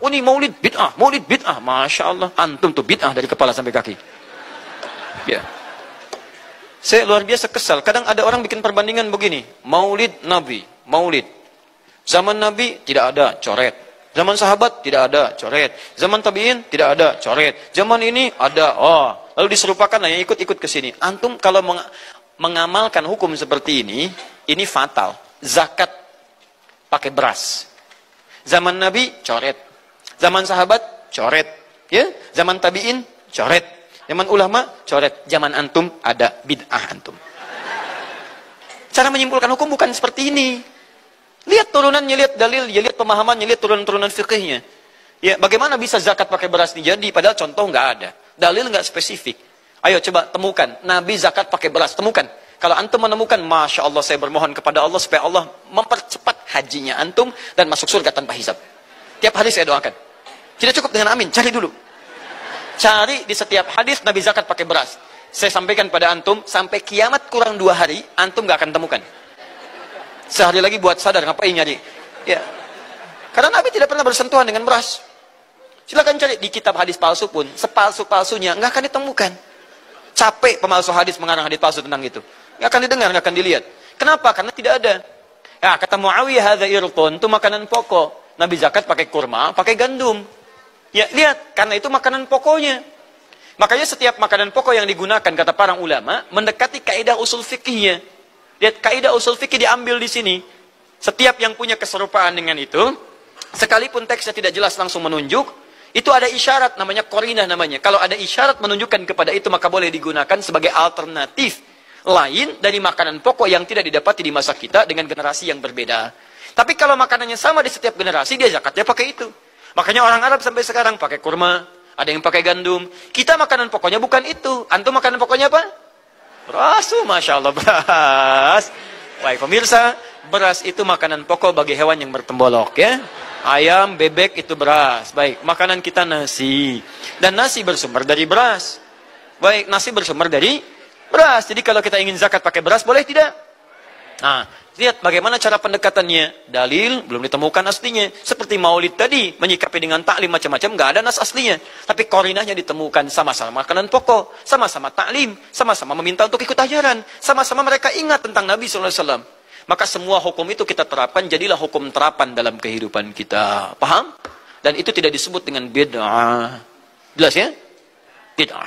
oh ini maulid bid'ah, maulid bid'ah. Masya Allah, antum tuh bid'ah dari kepala sampai kaki. Ya. Saya luar biasa kesal. Kadang ada orang bikin perbandingan begini. Maulid Nabi, maulid. Zaman Nabi tidak ada, coret. Zaman sahabat tidak ada, coret. Zaman tabi'in tidak ada, coret. Zaman ini ada, oh. Lalu diserupakan lah yang ikut-ikut ke sini. Antum kalau mengamalkan hukum seperti ini fatal. Zakat pakai beras. Zaman Nabi coret. Zaman sahabat coret. Ya, zaman tabi'in coret. Zaman ulama coret. Zaman antum ada bid'ah antum. Cara menyimpulkan hukum bukan seperti ini. Lihat turunannya, lihat dalilnya, lihat pemahamannya, lihat turunan-turunan fikihnya. Ya, bagaimana bisa zakat pakai beras ini jadi? Padahal contoh nggak ada. Dalil nggak spesifik. Ayo coba temukan. Nabi zakat pakai beras. Temukan. Kalau antum menemukan, Masya Allah saya bermohon kepada Allah supaya Allah mempercepat hajinya antum dan masuk surga tanpa hisab. Tiap hari saya doakan. Tidak cukup dengan amin. Cari dulu. Cari di setiap hadis Nabi zakat pakai beras. Saya sampaikan pada antum, sampai kiamat kurang 2 hari, antum nggak akan temukan. Sehari lagi buat sadar, ngapain nyari? Ya. Karena Nabi tidak pernah bersentuhan dengan beras. Silakan cari di kitab hadis palsu pun, sepalsu-palsunya nggak akan ditemukan. Capek pemalsu hadis mengarang hadis palsu tentang itu. Nggak akan didengar, nggak akan dilihat. Kenapa? Karena tidak ada. Ya, kata Muawiyah, hadza irqun, itu makanan pokok. Nabi zakat pakai kurma, pakai gandum. Ya, lihat, karena itu makanan pokoknya. Makanya setiap makanan pokok yang digunakan, kata para ulama, mendekati kaidah usul fikihnya. Lihat, kaidah usul fikih diambil di sini. Setiap yang punya keserupaan dengan itu, sekalipun teksnya tidak jelas langsung menunjuk, itu ada isyarat, namanya qarinah namanya. Kalau ada isyarat menunjukkan kepada itu, maka boleh digunakan sebagai alternatif lain dari makanan pokok yang tidak didapati di masa kita dengan generasi yang berbeda. Tapi kalau makanannya sama di setiap generasi, dia zakatnya pakai itu. Makanya orang Arab sampai sekarang pakai kurma, ada yang pakai gandum. Kita makanan pokoknya bukan itu. Antum makanan pokoknya apa? Beras, Masya Allah, beras. Baik pemirsa, beras itu makanan pokok bagi hewan yang bertembolok ya. Ayam, bebek itu beras. Baik, makanan kita nasi. Dan nasi bersumber dari beras. Baik, nasi bersumber dari beras. Jadi kalau kita ingin zakat pakai beras, boleh tidak? Nah, lihat bagaimana cara pendekatannya. Dalil belum ditemukan aslinya. Seperti maulid tadi, menyikapi dengan taklim macam-macam, nggak ada nas aslinya. Tapi qarinahnya ditemukan, sama-sama makanan pokok, sama-sama taklim, sama-sama meminta untuk ikut ajaran, sama-sama mereka ingat tentang Nabi SAW. Maka semua hukum itu kita terapkan, jadilah hukum terapan dalam kehidupan kita. Paham? Dan itu tidak disebut dengan bid'ah. Jelas ya? Bid'ah.